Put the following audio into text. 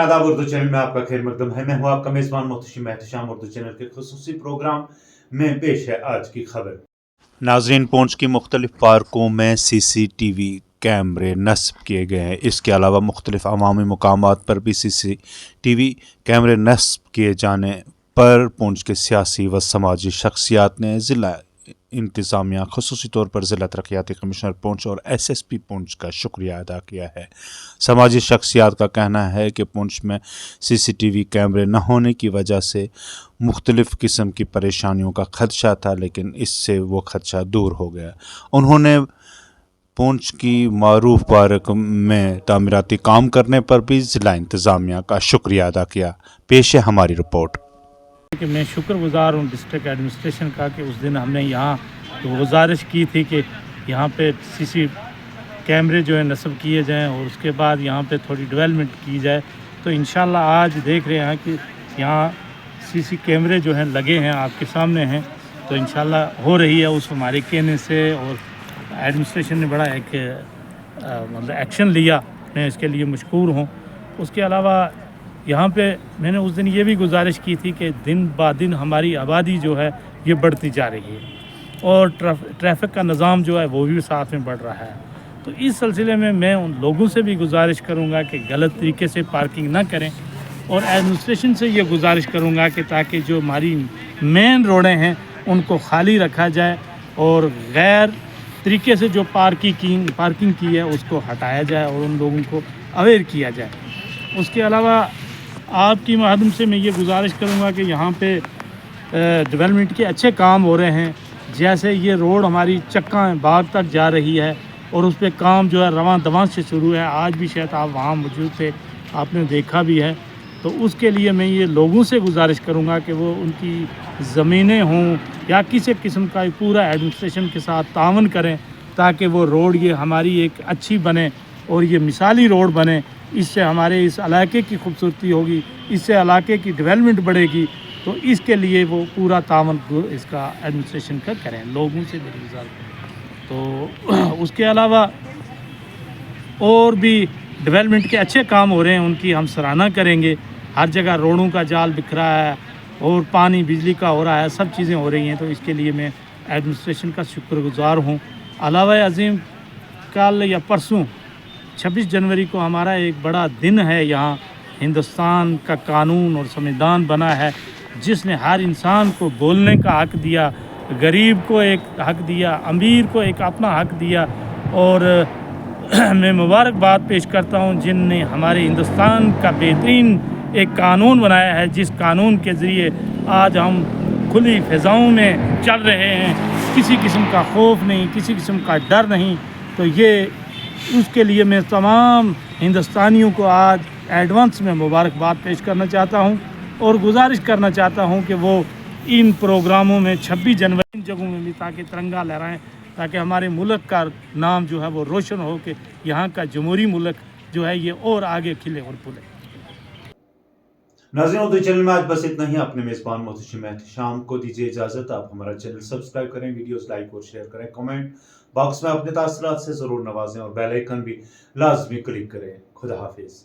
आदाब उर्दू चैनल में आपका खैर मकदम है। मैं हूं आपका मेज़बान मोहतशिम एहतशाम। उर्दू चैनल के खुसूसी प्रोग्राम में पेश है आज की खबर। नाज़रीन, पूंछ की मुख्तलिफ पार्कों में CCTV कैमरे नस्ब किए गए हैं। इसके अलावा मुख्तलिफ अवामी मुकामात पर भी CCTV कैमरे नस्ब किए जाने पर पूंछ के सियासी व समाजी शख्सियात ने ज़िला इंतज़ामिया, खुसूसी तौर पर ज़िला तरक्याती कमिश्नर पूंछ और SSP पूंछ का शुक्रिया अदा किया है। समाजी शख्सियात का कहना है कि पूंछ में CCTV कैमरे न होने की वजह से मुख्तलिफ़ किस्म की परेशानियों का खदशा था, लेकिन इससे वो खदशा दूर हो गया। उन्होंने पूंछ की मारूफ पार्क में तामीराती काम करने पर भी ज़िला इंतज़ामिया का शुक्रिया अदा किया। पेश है हमारी रिपोर्ट। कि मैं शुक्रगुज़ार हूँ डिस्ट्रिक्ट एडमिनिस्ट्रेशन का कि उस दिन हमने यहाँ गुजारिश की थी कि यहाँ पे CC कैमरे जो है नस्ब किए जाएं और उसके बाद यहाँ पे थोड़ी डेवलपमेंट की जाए। तो इंशाल्लाह आज देख रहे हैं कि यहाँ CC कैमरे जो हैं लगे हैं, आपके सामने हैं। तो इंशाल्लाह हो रही है उस हमारे कहने से, और एडमिनिस्ट्रेशन ने बड़ा एक मतलब एक्शन लिया, मैं इसके लिए मशकूर हूँ। उसके अलावा यहाँ पे मैंने उस दिन ये भी गुजारिश की थी कि दिन ब दिन हमारी आबादी जो है ये बढ़ती जा रही है और ट्रैफिक का निज़ाम जो है वो भी साथ में बढ़ रहा है। तो इस सिलसिले में मैं उन लोगों से भी गुजारिश करूँगा कि गलत तरीके से पार्किंग ना करें, और एडमिनिस्ट्रेशन से ये गुजारिश करूँगा कि ताकि जो हमारी मेन रोडें हैं उनको खाली रखा जाए और गैर तरीके से जो पार्किंग की है उसको हटाया जाए और उन लोगों को अवेयर किया जाए। उसके अलावा आपकी माध्यम से मैं ये गुजारिश करूँगा कि यहाँ पे डेवलपमेंट के अच्छे काम हो रहे हैं। जैसे ये रोड हमारी चक्का बाग तक जा रही है और उस पर काम जो है रवां दवां से शुरू है। आज भी शायद आप वहाँ मौजूद थे, आपने देखा भी है। तो उसके लिए मैं ये लोगों से गुजारिश करूँगा कि वो उनकी ज़मीनें हों या किसी किस्म का पूरा एडमिनिस्ट्रेशन के साथ तावन करें ताकि वो रोड ये हमारी एक अच्छी बने और ये मिसाली रोड बने। इससे हमारे इस इलाके की खूबसूरती होगी, इससे इलाके की डेवलपमेंट बढ़ेगी। तो इसके लिए वो पूरा तावन इसका एडमिनिस्ट्रेशन का करें, लोगों से मेरी गुजारिश। तो उसके अलावा और भी डेवलपमेंट के अच्छे काम हो रहे हैं, उनकी हम सराहना करेंगे। हर जगह रोडों का जाल बिखरा है और पानी बिजली का हो रहा है, सब चीज़ें हो रही हैं। तो इसके लिए मैं एडमिनिस्ट्रेशन का शुक्रगुज़ार हूँ। अलावा अज़ीम, कल या परसों 26 जनवरी को हमारा एक बड़ा दिन है। यहाँ हिंदुस्तान का कानून और संविधान बना है जिसने हर इंसान को बोलने का हक़ दिया, गरीब को एक हक़ दिया, अमीर को एक अपना हक़ दिया। और मैं मुबारकबाद पेश करता हूँ जिनने हमारे हिंदुस्तान का बेहतरीन एक कानून बनाया है, जिस कानून के ज़रिए आज हम खुली फ़िज़ाओं में चल रहे हैं, किसी किस्म का खौफ नहीं, किसी किस्म का डर नहीं। तो ये उसके लिए मैं तमाम हिंदुस्तानियों को आज एडवांस में मुबारकबाद पेश करना चाहता हूं और गुजारिश करना चाहता हूं कि वो इन प्रोग्रामों में 26 जनवरी इन जगहों में भी ताकि तिरंगा लहराएं, ताकि हमारे मुल्क का नाम जो है वो रोशन हो कि यहाँ का जमहूरी मुल्क जो है ये और आगे खिले और फूले। नाज़रीन, उर्दू चैनल में आज बस इतना ही। अपने मेज़बान मोहतशिम एहतशाम को दीजिए इजाज़त। आप हमारा चैनल सब्सक्राइब करें, वीडियोस लाइक और शेयर करें, कमेंट बॉक्स में अपने तासरात से ज़रूर नवाजें और बेल आइकन भी लाजमी क्लिक करें। खुदा हाफिज़।